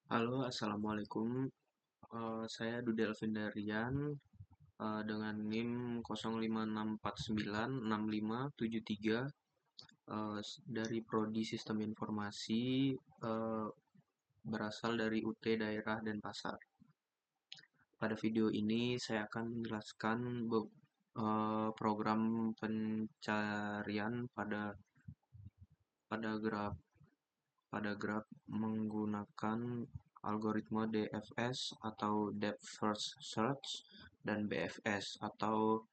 Halo, assalamualaikum. Saya Dude Alvindarian dengan NIM 0564965573 dari Prodi Sistem Informasi eh, berasal dari UT Daerah Denpasar. Pada video ini saya akan menjelaskan program pencarian pada graf menggunakan algoritma DFS atau Depth First Search dan BFS atau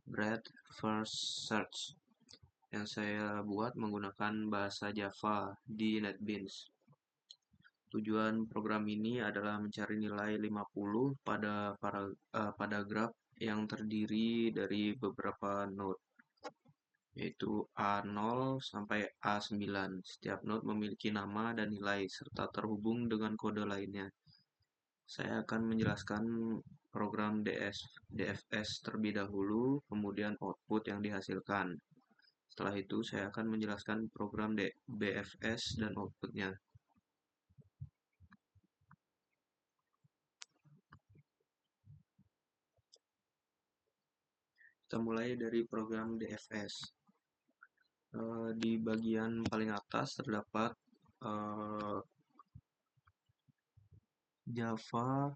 Breadth First Search yang saya buat menggunakan bahasa Java di NetBeans. Tujuan program ini adalah mencari nilai 50 pada graf yang terdiri dari beberapa node, yaitu A0 sampai A9. Setiap node memiliki nama dan nilai, serta terhubung dengan kode lainnya. Saya akan menjelaskan program DFS terlebih dahulu, kemudian output yang dihasilkan. Setelah itu, saya akan menjelaskan program BFS dan outputnya. Kita mulai dari program DFS. Di bagian paling atas terdapat Java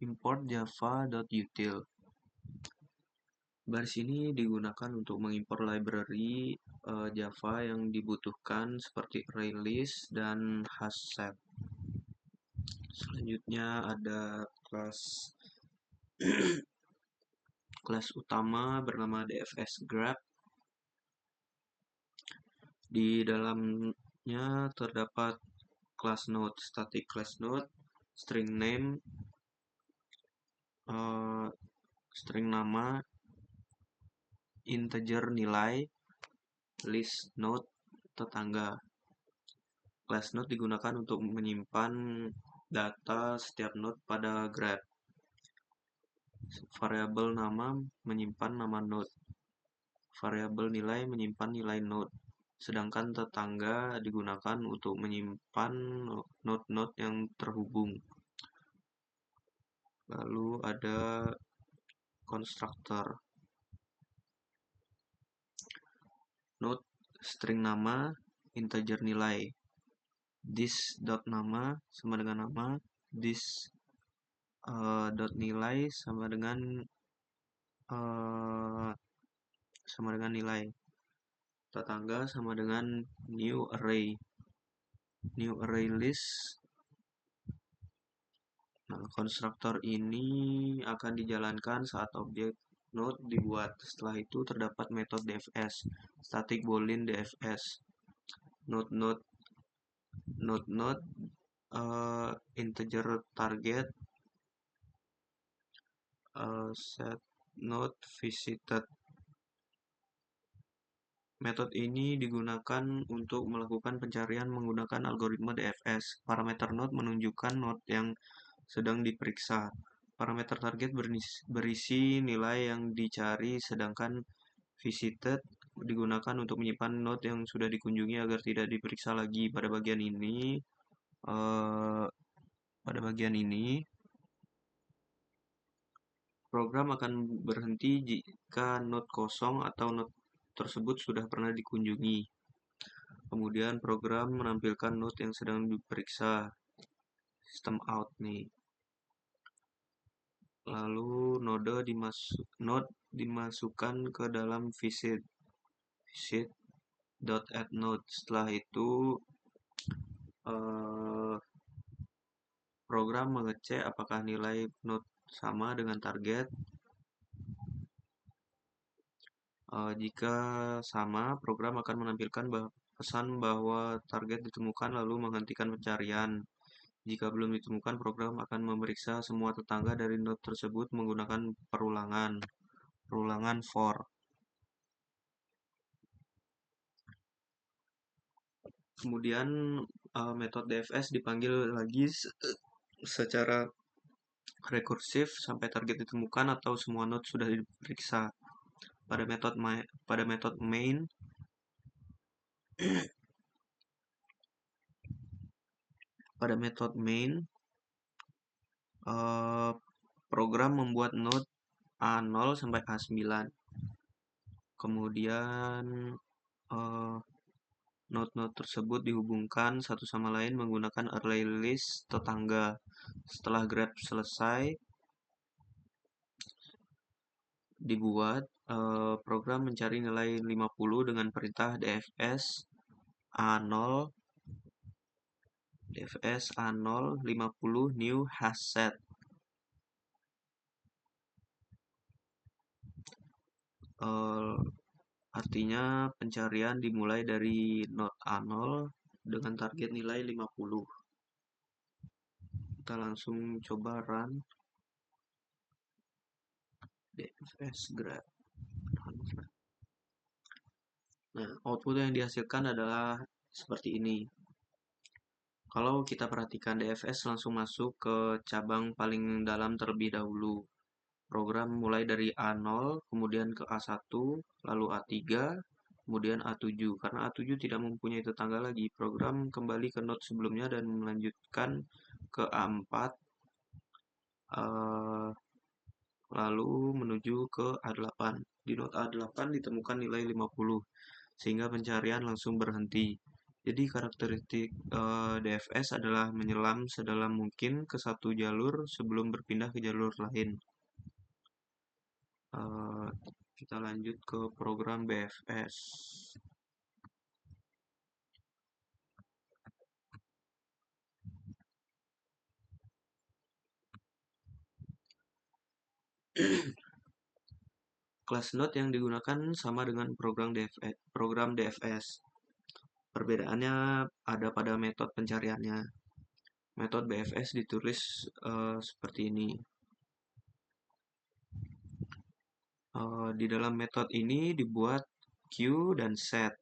import java.util. Baris ini digunakan untuk mengimpor library Java yang dibutuhkan seperti ArrayList dan HashSet. Selanjutnya ada kelas utama bernama DFS Graph. Di dalamnya terdapat class node, static class node, string name, string nama, integer nilai, list node, tetangga. Class node digunakan untuk menyimpan data setiap node pada graph. Variabel nama menyimpan nama node. Variabel nilai menyimpan nilai node. Sedangkan tetangga digunakan untuk menyimpan node-node yang terhubung. Lalu ada konstruktor. Node string nama, integer nilai. This dot nama sama dengan nama, this dot nilai sama dengan nilai. Tetangga sama dengan new array. New array list. Nah, konstruktor ini akan dijalankan saat objek node dibuat. Setelah itu terdapat metode DFS, static boolean DFS. Node integer target, set node visited. Metode ini digunakan untuk melakukan pencarian menggunakan algoritma DFS. Parameter node menunjukkan node yang sedang diperiksa. Parameter target berisi nilai yang dicari, sedangkan visited digunakan untuk menyimpan node yang sudah dikunjungi agar tidak diperiksa lagi. Pada bagian ini, program akan berhenti jika node kosong atau node tersebut sudah pernah dikunjungi. Kemudian program menampilkan node yang sedang diperiksa, system out nih. Lalu node dimasukkan ke dalam visit.addNode. Setelah itu program mengecek apakah nilai node sama dengan target. Jika sama, program akan menampilkan pesan bahwa target ditemukan lalu menghentikan pencarian. Jika belum ditemukan, program akan memeriksa semua tetangga dari node tersebut menggunakan perulangan for. Kemudian metode DFS dipanggil lagi secara rekursif sampai target ditemukan atau semua node sudah diperiksa. Pada metode main Eh, Program membuat node A0 sampai A9. Kemudian eh, node-node tersebut dihubungkan satu sama lain menggunakan array list tetangga. Setelah graph selesai dibuat, program mencari nilai 50 dengan perintah dfs A0 50 new hasset. Eh, Artinya pencarian dimulai dari node A0 dengan target nilai 50. Kita langsung coba run dfs graph. Nah, output yang dihasilkan adalah seperti ini. Kalau kita perhatikan DFS langsung masuk ke cabang paling dalam terlebih dahulu. Program mulai dari A0, kemudian ke A1, lalu A3, kemudian A7. Karena A7 tidak mempunyai tetangga lagi, program kembali ke node sebelumnya dan melanjutkan ke A4, eh, lalu menuju ke A8. Di node A8 ditemukan nilai 50, sehingga pencarian langsung berhenti. Jadi karakteristik DFS adalah menyelam sedalam mungkin ke satu jalur sebelum berpindah ke jalur lain. Eh, Kita lanjut ke program BFS. Kelas node yang digunakan sama dengan program DFS. Perbedaannya ada pada metode pencariannya. Metode BFS ditulis seperti ini. Di dalam metode ini dibuat queue dan set.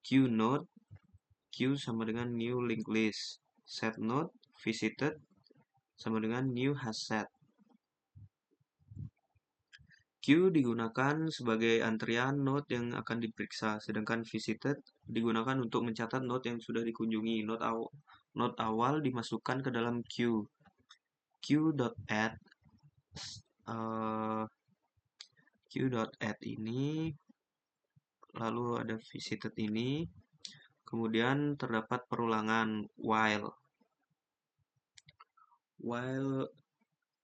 Queue node, queue sama dengan new linked list. Set node, visited sama dengan new hasset. Queue digunakan sebagai antrian node yang akan diperiksa, sedangkan visited digunakan untuk mencatat node yang sudah dikunjungi. Node awal dimasukkan ke dalam queue. Queue.add uh, queue.add ini, lalu ada visited ini, kemudian terdapat perulangan while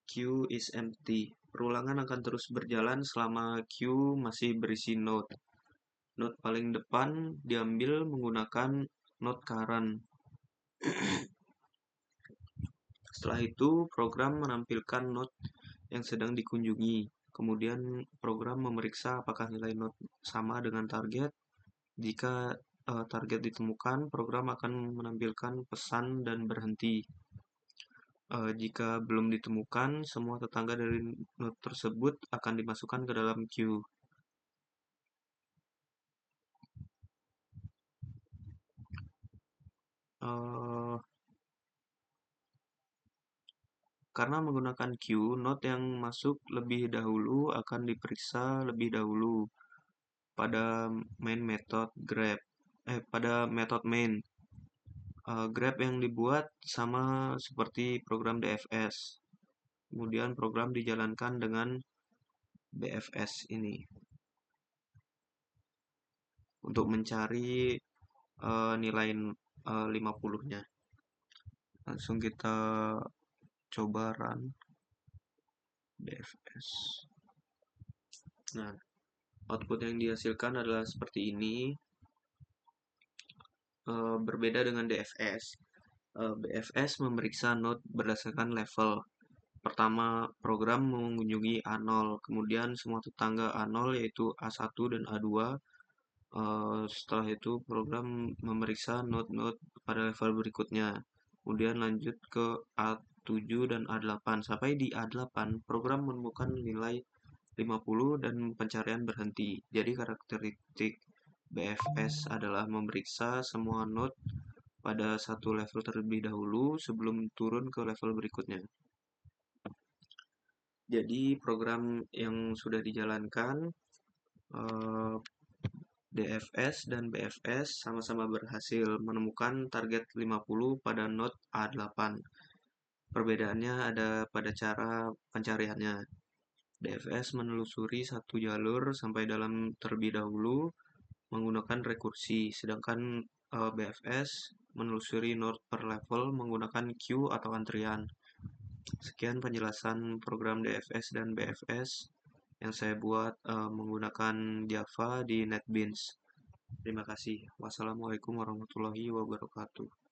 queue is empty. Perulangan akan terus berjalan selama queue masih berisi node. Node paling depan diambil menggunakan node current. Setelah itu, program menampilkan node yang sedang dikunjungi. Kemudian, program memeriksa apakah nilai node sama dengan target. Jika target ditemukan, program akan menampilkan pesan dan berhenti. Jika belum ditemukan, semua tetangga dari node tersebut akan dimasukkan ke dalam queue. Uh, Karena menggunakan queue, node yang masuk lebih dahulu akan diperiksa lebih dahulu pada main method grab. Pada method main. Grab yang dibuat sama seperti program DFS. Kemudian program dijalankan dengan BFS ini untuk mencari nilai 50-nya. Langsung kita coba run BFS. Nah, output yang dihasilkan adalah seperti ini. Berbeda dengan DFS. BFS memeriksa node berdasarkan level. Pertama, program mengunjungi A0, kemudian semua tetangga A0 yaitu A1 dan A2. Setelah itu, program memeriksa node-node pada level berikutnya. Kemudian lanjut ke A7 dan A8. Sampai di A8, program menemukan nilai 50 dan pencarian berhenti. Jadi karakteristik BFS adalah memeriksa semua node pada satu level terlebih dahulu sebelum turun ke level berikutnya. Jadi program yang sudah dijalankan DFS dan BFS sama-sama berhasil menemukan target 50 pada node A8. Perbedaannya ada pada cara pencariannya. DFS menelusuri satu jalur sampai dalam terlebih dahulu menggunakan rekursi, sedangkan BFS menelusuri node per level menggunakan queue atau antrian. Sekian penjelasan program DFS dan BFS yang saya buat menggunakan Java di NetBeans. Terima kasih. Wassalamualaikum warahmatullahi wabarakatuh.